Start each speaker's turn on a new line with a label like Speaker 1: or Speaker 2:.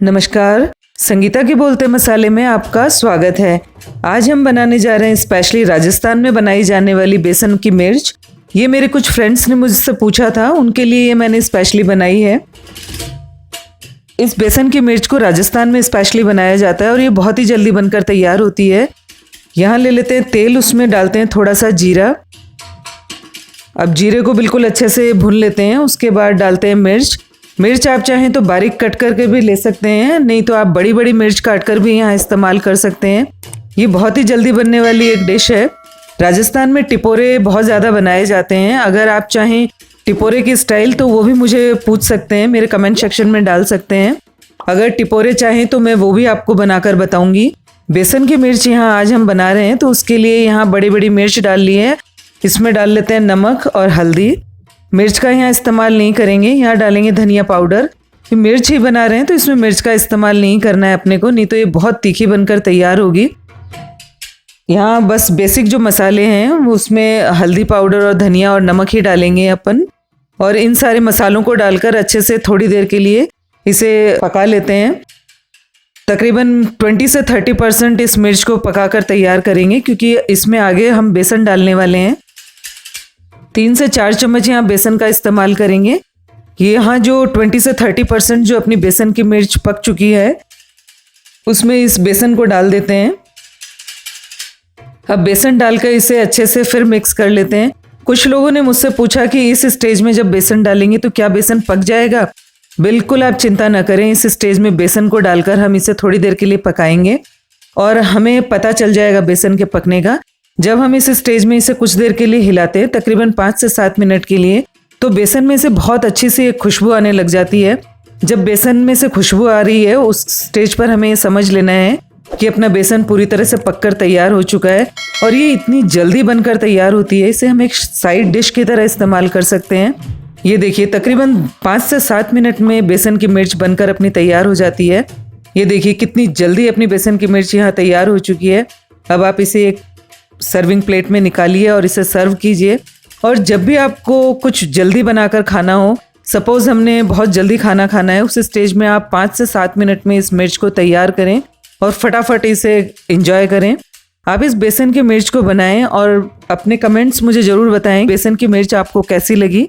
Speaker 1: नमस्कार, संगीता के बोलते मसाले में आपका स्वागत है। आज हम बनाने जा रहे हैं स्पेशली राजस्थान में बनाई जाने वाली बेसन की मिर्च। ये मेरे कुछ फ्रेंड्स ने मुझसे पूछा था, उनके लिए ये मैंने स्पेशली बनाई है। इस बेसन की मिर्च को राजस्थान में स्पेशली बनाया जाता है और ये बहुत ही जल्दी बनकर तैयार होती है। यहाँ ले लेते हैं तेल, उसमें डालते हैं थोड़ा सा जीरा। अब जीरे को बिल्कुल अच्छे से भून लेते हैं। उसके बाद डालते हैं मिर्च आप चाहें तो बारीक कट करके भी ले सकते हैं, नहीं तो आप बड़ी बड़ी मिर्च काट कर भी यहाँ इस्तेमाल कर सकते हैं। ये बहुत ही जल्दी बनने वाली एक डिश है। राजस्थान में टिपोरे बहुत ज़्यादा बनाए जाते हैं। अगर आप चाहें टिपोरे की स्टाइल तो वो भी मुझे पूछ सकते हैं, मेरे कमेंट सेक्शन में डाल सकते हैं। अगर टिपोरे चाहें तो मैं वो भी आपको बनाकर बताऊंगी। बेसन की मिर्च यहाँ आज हम बना रहे हैं तो उसके लिए यहाँ बड़ी बड़ी मिर्च डाल ली है। इसमें डाल लेते हैं नमक और हल्दी। मिर्च का यहाँ इस्तेमाल नहीं करेंगे, यहाँ डालेंगे धनिया पाउडर। मिर्च ही बना रहे हैं तो इसमें मिर्च का इस्तेमाल नहीं करना है अपने को, नहीं तो ये बहुत तीखी बनकर तैयार होगी। यहाँ बस बेसिक जो मसाले हैं उसमें हल्दी पाउडर और धनिया और नमक ही डालेंगे अपन, और इन सारे मसालों को डालकर अच्छे से थोड़ी देर के लिए इसे पका लेते हैं। तकरीबन 20 से 30% इस मिर्च को पकाकर तैयार करेंगे, क्योंकि इसमें आगे हम बेसन डालने वाले हैं। 3 से 4 चम्मच यहाँ बेसन का इस्तेमाल करेंगे। ये यहाँ जो 20 से 30% जो अपनी बेसन की मिर्च पक चुकी है उसमें इस बेसन को डाल देते हैं। अब बेसन डालकर इसे अच्छे से फिर मिक्स कर लेते हैं। कुछ लोगों ने मुझसे पूछा कि इस स्टेज में जब बेसन डालेंगे तो क्या बेसन पक जाएगा? बिल्कुल आप चिंता न करें, इस स्टेज में बेसन को डालकर हम इसे थोड़ी देर के लिए पकाएंगे और हमें पता चल जाएगा बेसन के पकने का। जब हम इस स्टेज में इसे कुछ देर के लिए हिलाते हैं, तकरीबन 5 से 7 मिनट के लिए, तो बेसन में से बहुत अच्छी सी एक खुशबू आने लग जाती है। जब बेसन में से खुशबू आ रही है उस स्टेज पर हमें ये समझ लेना है कि अपना बेसन पूरी तरह से पककर तैयार हो चुका है। और ये इतनी जल्दी बनकर तैयार होती है, इसे हम एक साइड डिश की तरह इस्तेमाल कर सकते हैं। ये देखिए तकरीबन 5 से 7 मिनट में बेसन की मिर्च बनकर अपनी तैयार हो जाती है। ये देखिए कितनी जल्दी अपनी बेसन की मिर्च यहाँ तैयार हो चुकी है। अब आप इसे एक सर्विंग प्लेट में निकालिए और इसे सर्व कीजिए। और जब भी आपको कुछ जल्दी बनाकर खाना हो, सपोज हमने बहुत जल्दी खाना खाना है, उस स्टेज में आप 5 से 7 मिनट में इस मिर्च को तैयार करें और फटाफट इसे एंजॉय करें। आप इस बेसन की मिर्च को बनाएं और अपने कमेंट्स मुझे ज़रूर बताएं बेसन की मिर्च आपको कैसी लगी।